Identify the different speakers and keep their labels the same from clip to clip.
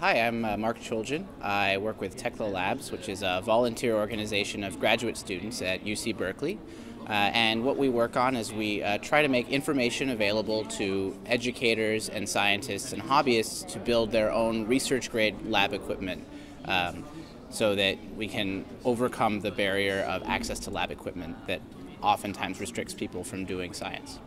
Speaker 1: Hi, I'm Marc Chooljian. I work with Tekla Labs, which is a volunteer organization of graduate students at UC Berkeley. And what we work on is we try to make information available to educators and scientists and hobbyists to build their own research-grade lab equipment so that we can overcome the barrier of access to lab equipment that oftentimes restricts people from doing science.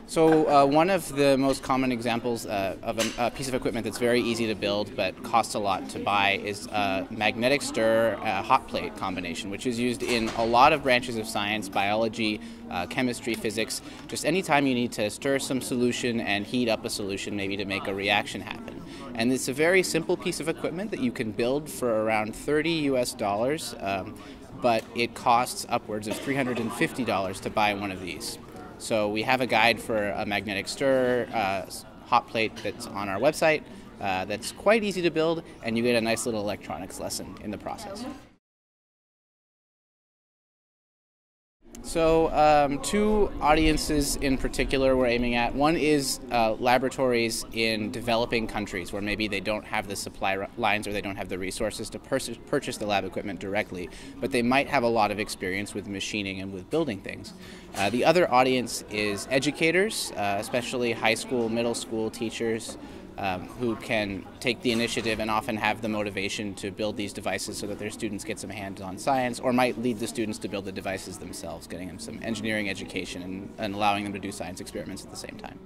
Speaker 1: So one of the most common examples of a piece of equipment that's very easy to build but costs a lot to buy is a magnetic stir hot plate combination, which is used in a lot of branches of science, biology, chemistry, physics. Just anytime you need to stir some solution and heat up a solution maybe to make a reaction happen. And it's a very simple piece of equipment that you can build for around $30 US, but it costs upwards of $350 to buy one of these. So we have a guide for a magnetic stir hot plate that's on our website that's quite easy to build, and you get a nice little electronics lesson in the process. So two audiences in particular we're aiming at. One is laboratories in developing countries where maybe they don't have the supply lines or they don't have the resources to purchase the lab equipment directly, but they might have a lot of experience with machining and with building things. The other audience is educators, especially high school, middle school teachers, who can take the initiative and often have the motivation to build these devices so that their students get some hands-on science, or might lead the students to build the devices themselves, getting them some engineering education and allowing them to do science experiments at the same time.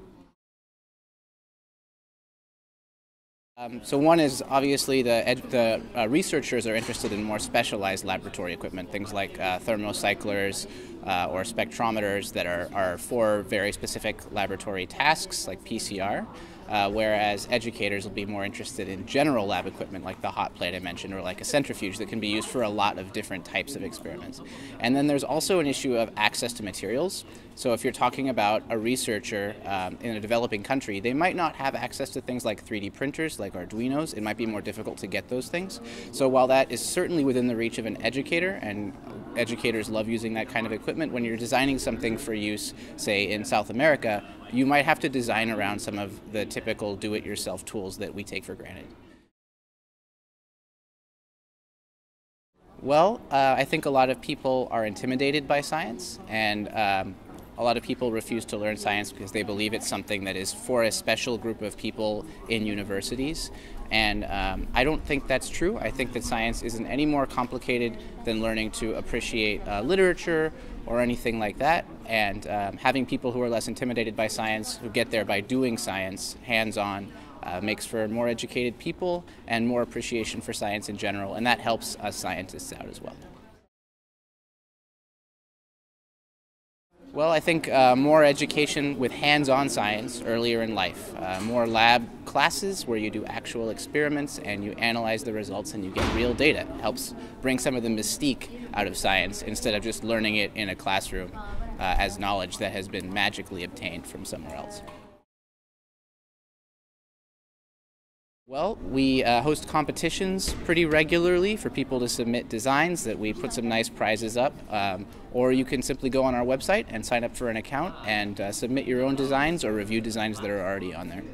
Speaker 1: So one is obviously the researchers are interested in more specialized laboratory equipment, things like thermocyclers or spectrometers that are for very specific laboratory tasks like PCR, whereas educators will be more interested in general lab equipment like the hot plate I mentioned, or like a centrifuge that can be used for a lot of different types of experiments. And then there's also an issue of access to materials. So if you're talking about a researcher in a developing country, they might not have access to things like 3D printers, like Arduinos. It might be more difficult to get those things. So while that is certainly within the reach of an educator, and educators love using that kind of equipment, when you're designing something for use, say in South America, you might have to design around some of the typical do-it-yourself tools that we take for granted. Well, I think a lot of people are intimidated by science, and a lot of people refuse to learn science because they believe it's something that is for a special group of people in universities. And I don't think that's true. I think that science isn't any more complicated than learning to appreciate literature or anything like that. And having people who are less intimidated by science, who get there by doing science hands-on, makes for more educated people and more appreciation for science in general. And that helps us scientists out as well. Well, I think more education with hands-on science earlier in life. More lab classes where you do actual experiments and you analyze the results and you get real data. It helps bring some of the mystique out of science instead of just learning it in a classroom as knowledge that has been magically obtained from somewhere else. Well, we host competitions pretty regularly for people to submit designs that we put some nice prizes up, or you can simply go on our website and sign up for an account and submit your own designs or review designs that are already on there.